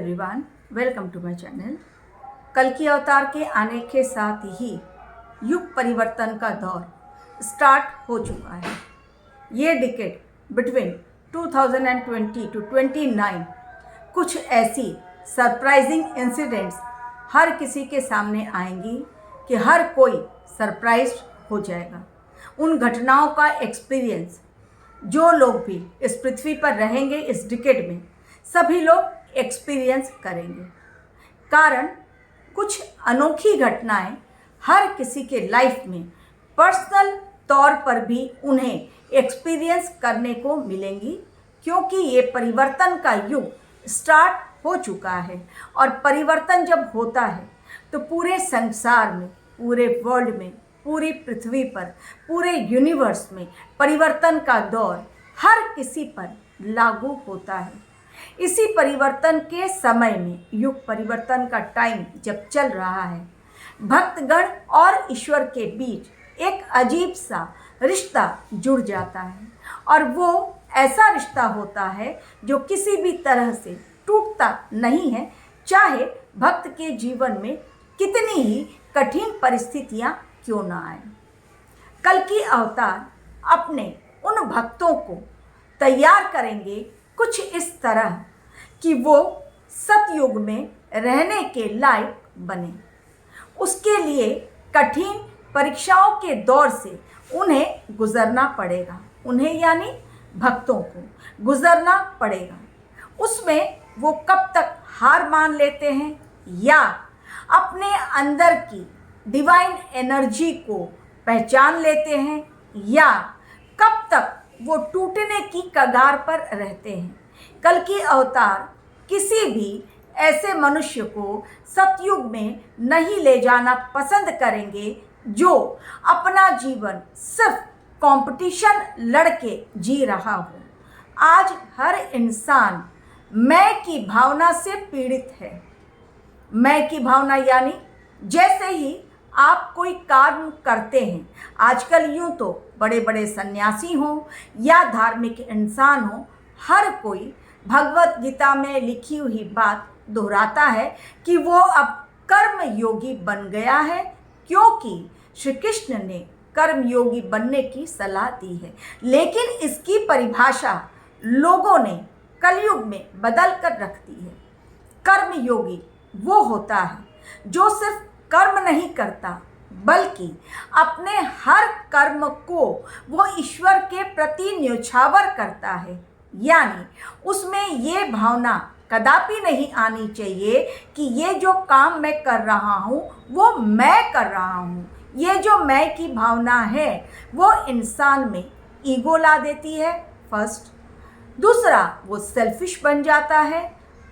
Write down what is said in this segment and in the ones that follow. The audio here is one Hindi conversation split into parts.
Everyone, welcome to my channel. कल की अवतार के आने के साथ ही युग परिवर्तन का दौर स्टार्ट हो चुका है। ये डिकेड बिटवीन 2020 टू 29 कुछ ऐसी सरप्राइजिंग इंसिडेंट्स हर किसी के सामने आएंगी कि हर कोई सरप्राइज हो जाएगा। उन घटनाओं का एक्सपीरियंस जो लोग भी इस पृथ्वी पर रहेंगे इस डिकेड में, सभी लोग एक्सपीरियंस करेंगे। कारण कुछ अनोखी घटनाएं हर किसी के लाइफ में पर्सनल तौर पर भी उन्हें एक्सपीरियंस करने को मिलेंगी, क्योंकि ये परिवर्तन का युग स्टार्ट हो चुका है। और परिवर्तन जब होता है तो पूरे संसार में, पूरे वर्ल्ड में, पूरी पृथ्वी पर, पूरे यूनिवर्स में परिवर्तन का दौर हर किसी पर लागू होता है। इसी परिवर्तन के समय में, युग परिवर्तन का टाइम जब चल रहा है, भक्तगण और ईश्वर के बीच एक अजीब सा रिश्ता जुड़ जाता है। और वो ऐसा रिश्ता होता है जो किसी भी तरह से टूटता नहीं है, चाहे भक्त के जीवन में कितनी ही कठिन परिस्थितियां क्यों ना आए। कल की अवतार अपने उन भक्तों को तैयार करेंगे कुछ इस तरह कि वो सतयुग में रहने के लायक बने। उसके लिए कठिन परीक्षाओं के दौर से उन्हें गुजरना पड़ेगा। उन्हें यानी भक्तों को गुजरना पड़ेगा। उसमें वो कब तक हार मान लेते हैं या अपने अंदर की डिवाइन एनर्जी को पहचान लेते हैं, या कब तक वो टूटने की कगार पर रहते हैं। कल की अवतार किसी भी ऐसे मनुष्य को सतयुग में नहीं ले जाना पसंद करेंगे जो अपना जीवन सिर्फ कंपटीशन लड़के जी रहा हो। आज हर इंसान मैं की भावना से पीड़ित है। मैं की भावना यानी जैसे ही आप कोई काम करते हैं, आजकल यूँ तो बड़े बड़े सन्यासी हों या धार्मिक इंसान हों, हर कोई भगवत गीता में लिखी हुई बात दोहराता है कि वो अब कर्म योगी बन गया है, क्योंकि श्री कृष्ण ने कर्म योगी बनने की सलाह दी है। लेकिन इसकी परिभाषा लोगों ने कलयुग में बदल कर रख दी है। कर्म योगी वो होता है जो सिर्फ कर्म नहीं करता, बल्कि अपने हर कर्म को वो ईश्वर के प्रति न्योछावर करता है। यानी उसमें ये भावना कदापि नहीं आनी चाहिए कि ये जो काम मैं कर रहा हूँ वो मैं कर रहा हूँ। ये जो मैं की भावना है वो इंसान में ईगो ला देती है, फर्स्ट। दूसरा, वो सेल्फिश बन जाता है।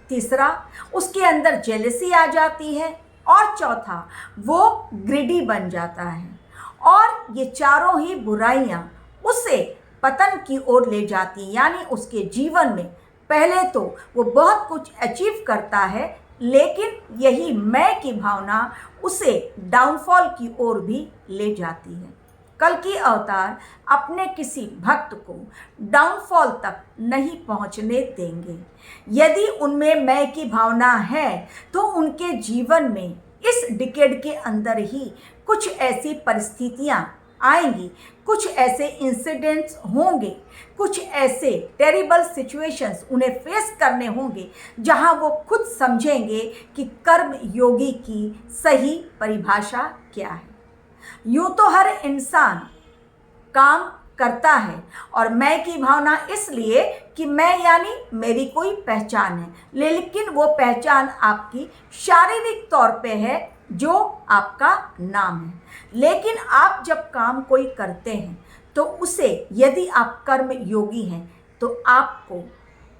तीसरा, उसके अंदर जेलसी आ जाती है। और चौथा, वो ग्रीडी बन जाता है। और ये चारों ही बुराइयां उसे पतन की ओर ले जाती हैं। यानी उसके जीवन में पहले तो वो बहुत कुछ अचीव करता है, लेकिन यही मैं की भावना उसे डाउनफॉल की ओर भी ले जाती है। कल की अवतार अपने किसी भक्त को डाउनफॉल तक नहीं पहुंचने देंगे। यदि उनमें मैं की भावना है तो उनके जीवन में इस डिकेड के अंदर ही कुछ ऐसी परिस्थितियां आएंगी, कुछ ऐसे इंसिडेंट्स होंगे, कुछ ऐसे टेरिबल सिचुएशंस उन्हें फेस करने होंगे जहां वो खुद समझेंगे कि कर्म योगी की सही परिभाषा क्या है। यूँ तो हर इंसान काम करता है, और मैं की भावना इसलिए कि मैं यानी मेरी कोई पहचान है, लेकिन वो पहचान आपकी शारीरिक तौर पे है जो आपका नाम है। लेकिन आप जब काम कोई करते हैं तो उसे, यदि आप कर्म योगी हैं, तो आपको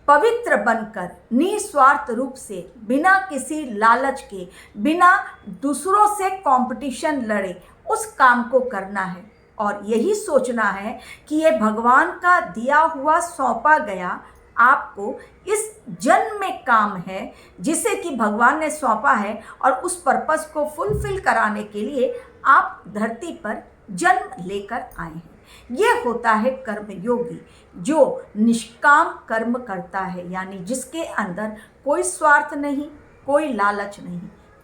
पवित्र बनकर निस्वार्थ रूप से, बिना किसी लालच के, बिना दूसरों से कंपटीशन लड़े उस काम को करना है। और यही सोचना है कि ये भगवान का दिया हुआ, सौंपा गया आपको इस जन्म में काम है जिसे कि भगवान ने सौंपा है, और उस पर्पस को फुलफिल कराने के लिए आप धरती पर जन्म लेकर आए हैं। ये होता है कर्मयोगी, जो निष्काम कर्म करता है, यानी जिसके अंदर कोई स्वार्थ नहीं, कोई लालच नहीं।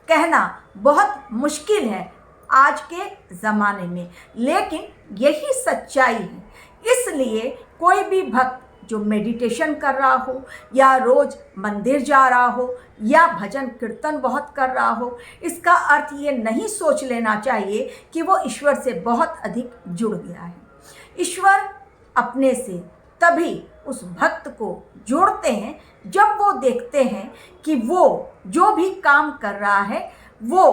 कहना बहुत मुश्किल है आज के ज़माने में, लेकिन यही सच्चाई है। इसलिए कोई भी भक्त जो मेडिटेशन कर रहा हो, या रोज़ मंदिर जा रहा हो, या भजन कीर्तन बहुत कर रहा हो, इसका अर्थ ये नहीं सोच लेना चाहिए कि वो ईश्वर से बहुत अधिक जुड़ गया है। ईश्वर अपने से तभी उस भक्त को जोड़ते हैं जब वो देखते हैं कि वो जो भी काम कर रहा है वो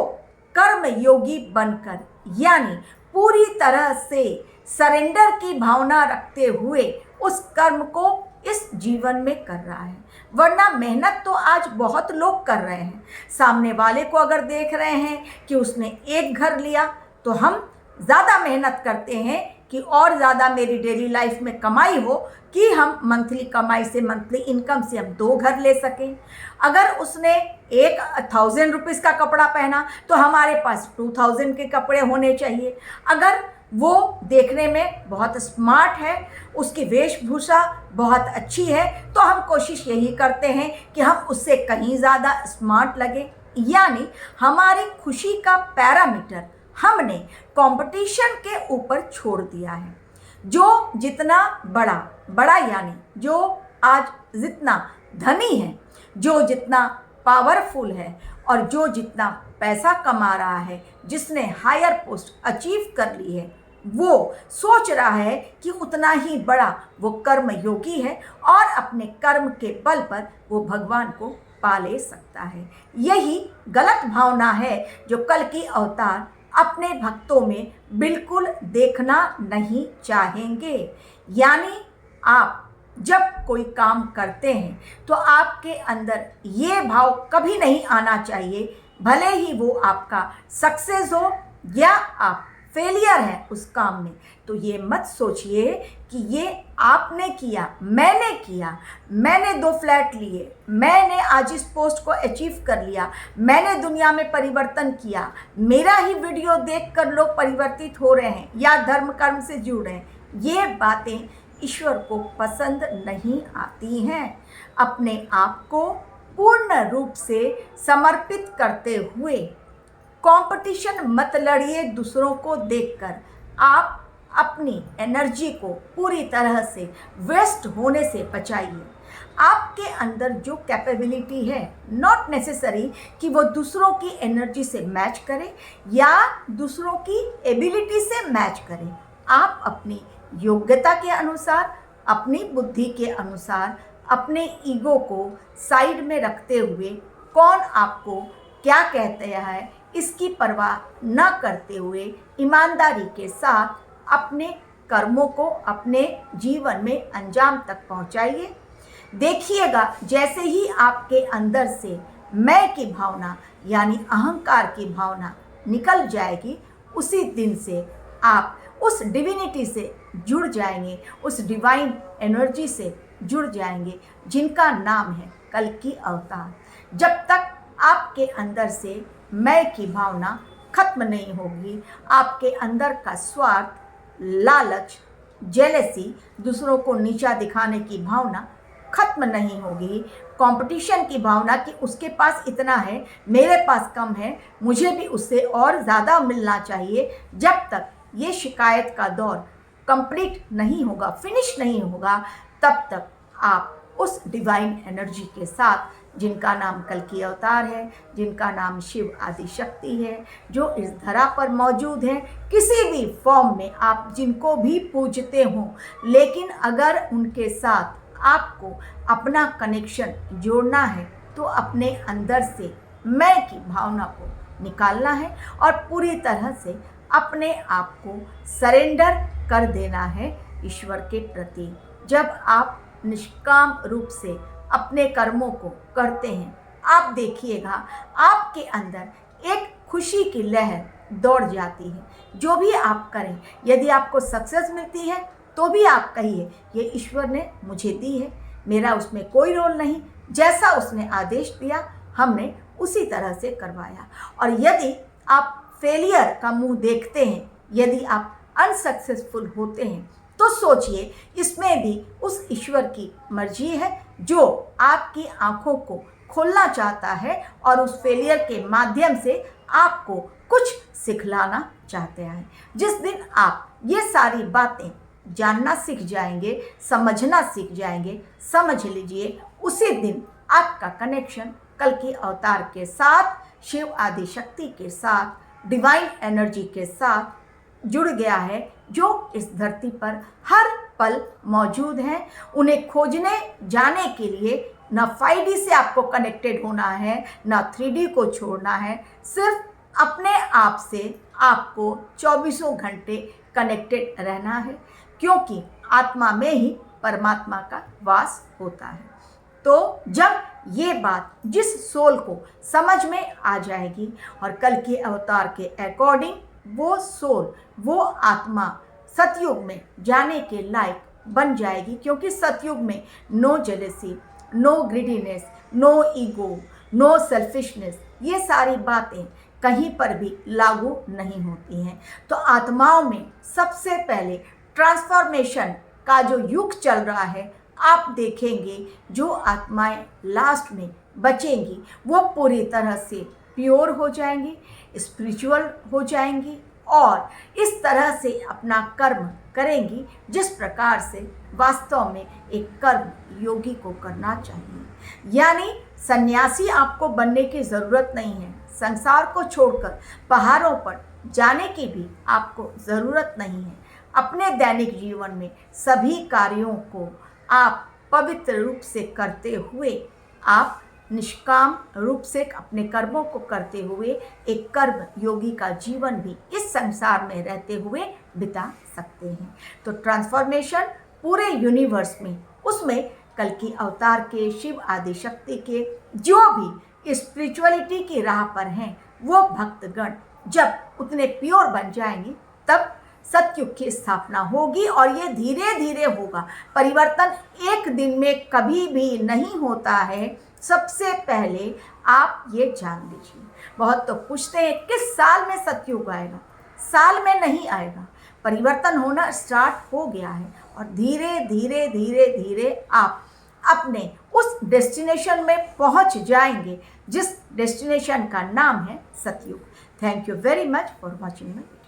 कर्मयोगी बनकर, यानी पूरी तरह से सरेंडर की भावना रखते हुए उस कर्म को इस जीवन में कर रहा है। वरना मेहनत तो आज बहुत लोग कर रहे हैं। सामने वाले को अगर देख रहे हैं कि उसने एक घर लिया, तो हम ज़्यादा मेहनत करते हैं कि और ज़्यादा मेरी डेली लाइफ में कमाई हो, कि हम मंथली कमाई से, मंथली इनकम से हम 2 घर ले सकें। अगर उसने 1000 रुपीज़ का कपड़ा पहना, तो हमारे पास 2000 के कपड़े होने चाहिए। अगर वो देखने में बहुत स्मार्ट है, उसकी वेशभूषा बहुत अच्छी है, तो हम कोशिश यही करते हैं कि हम उससे कहीं ज़्यादा स्मार्ट लगे। यानी हमारी खुशी का पैरामीटर हमने कंपटीशन के ऊपर छोड़ दिया है। जो जितना बड़ा यानी जो आज जितना धनी है, जो जितना पावरफुल है, और जो जितना पैसा कमा रहा है, जिसने हायर पोस्ट अचीव कर ली है, वो सोच रहा है कि उतना ही बड़ा वो कर्म योगी है और अपने कर्म के बल पर वो भगवान को पा ले सकता है। यही गलत भावना है जो कल की अवतार अपने भक्तों में बिल्कुल देखना नहीं चाहेंगे। यानी आप जब कोई काम करते हैं तो आपके अंदर ये भाव कभी नहीं आना चाहिए, भले ही वो आपका सक्सेस हो या आप फेलियर है उस काम में, तो ये मत सोचिए कि ये आपने किया, मैंने किया, मैंने 2 फ्लैट लिए, मैंने आज इस पोस्ट को अचीव कर लिया, मैंने दुनिया में परिवर्तन किया, मेरा ही वीडियो देखकर लोग परिवर्तित हो रहे हैं या धर्म कर्म से जुड़ रहे हैं। ये बातें ईश्वर को पसंद नहीं आती हैं। अपने आप को पूर्ण रूप से समर्पित करते हुए कंपटीशन मत लड़िए दूसरों को देखकर। आप अपनी एनर्जी को पूरी तरह से वेस्ट होने से बचाइए। आपके अंदर जो कैपेबिलिटी है, नॉट नेसेसरी कि वो दूसरों की एनर्जी से मैच करे या दूसरों की एबिलिटी से मैच करे। आप अपनी योग्यता के अनुसार, अपनी बुद्धि के अनुसार, अपने ईगो को साइड में रखते हुए, कौन आपको क्या कहते हैं इसकी परवाह न करते हुए, ईमानदारी के साथ अपने कर्मों को अपने जीवन में अंजाम तक पहुंचाइए। देखिएगा, जैसे ही आपके अंदर से मैं की भावना यानी अहंकार की भावना निकल जाएगी, उसी दिन से आप उस डिविनिटी से जुड़ जाएंगे, उस डिवाइन एनर्जी से जुड़ जाएंगे जिनका नाम है कल की अवतार। जब तक आपके अंदर से मैं की भावना खत्म नहीं होगी, आपके अंदर का स्वार्थ, लालच, जेलसी, दूसरों को नीचा दिखाने की भावना खत्म नहीं होगी, कंपटीशन की भावना कि उसके पास इतना है, मेरे पास कम है, मुझे भी उससे और ज़्यादा मिलना चाहिए, जब तक ये शिकायत का दौर कंप्लीट नहीं होगा, फिनिश नहीं होगा, तब तक आप उस डिवाइन एनर्जी के साथ, जिनका नाम कल की अवतार है, जिनका नाम शिव आदि शक्ति है, जो इस धरा पर मौजूद हैं, किसी भी फॉर्म में आप जिनको भी पूजते हों, लेकिन अगर उनके साथ आपको अपना कनेक्शन जोड़ना है तो अपने अंदर से मैं की भावना को निकालना है और पूरी तरह से अपने आप को सरेंडर कर देना है ईश्वर के प्रति। जब आप निष्काम रूप से अपने कर्मों को करते हैं, आप देखिएगा आपके अंदर एक खुशी की लहर दौड़ जाती है। जो भी आप करें, यदि आपको सक्सेस मिलती है तो भी आप कहिए ये ईश्वर ने मुझे दी है, मेरा उसमें कोई रोल नहीं, जैसा उसने आदेश दिया हमने उसी तरह से करवाया। और यदि आप फेलियर का मुंह देखते हैं, यदि आप अनसक्सेसफुल होते हैं तो सोचिए इसमें भी उस ईश्वर की मर्जी है जो आपकी आंखों को खोलना चाहता है और उस फेलियर के माध्यम से आपको कुछ सिखलाना चाहते हैं। जिस दिन आप ये सारी बातें जानना सीख जाएंगे, समझना सीख जाएंगे, समझ लीजिए उसी दिन आपका कनेक्शन कल की अवतार के साथ, शिव आदि शक्ति के साथ, डिवाइन एनर्जी के साथ जुड़ गया है, जो इस धरती पर हर पल मौजूद हैं। उन्हें खोजने जाने के लिए ना 5D से आपको कनेक्टेड होना है, ना 3D को छोड़ना है, सिर्फ अपने आप से आपको 24 घंटे कनेक्टेड रहना है, क्योंकि आत्मा में ही परमात्मा का वास होता है। तो जब ये बात जिस सोल को समझ में आ जाएगी और कल के अवतार के अकॉर्डिंग वो सोल, वो आत्मा सतयुग में जाने के लायक बन जाएगी, क्योंकि सतयुग में no jealousy, no greediness, no ego, no selfishness, ये सारी बातें कहीं पर भी लागू नहीं होती हैं। तो आत्माओं में सबसे पहले ट्रांसफॉर्मेशन का जो युग चल रहा है, आप देखेंगे जो आत्माएं लास्ट में बचेंगी वो पूरी तरह से प्योर हो जाएंगी, स्पिरिचुअल हो जाएंगी और इस तरह से अपना कर्म करेंगी जिस प्रकार से वास्तव में एक कर्म योगी को करना चाहिए। यानी सन्यासी आपको बनने की ज़रूरत नहीं है, संसार को छोड़कर पहाड़ों पर जाने की भी आपको ज़रूरत नहीं है। अपने दैनिक जीवन में सभी कार्यों को आप पवित्र रूप से करते हुए, आप निष्काम रूप से अपने कर्मों को करते हुए एक कर्म योगी का जीवन भी इस संसार में रहते हुए बिता सकते हैं। तो ट्रांसफॉर्मेशन पूरे यूनिवर्स में, उसमें कल की अवतार के, शिव आदि शक्ति के जो भी स्पिरिचुअलिटी की राह पर हैं, वो भक्तगण जब उतने प्योर बन जाएंगे तब सतयुग की स्थापना होगी और ये धीरे धीरे होगा। परिवर्तन एक दिन में कभी भी नहीं होता है, सबसे पहले आप ये जान लीजिए। बहुत तो पूछते हैं किस साल में सतयुग आएगा, साल में नहीं आएगा, परिवर्तन होना स्टार्ट हो गया है और धीरे धीरे धीरे धीरे आप अपने उस डेस्टिनेशन में पहुंच जाएंगे जिस डेस्टिनेशन का नाम है सतयुग। Thank you very much for watching my video.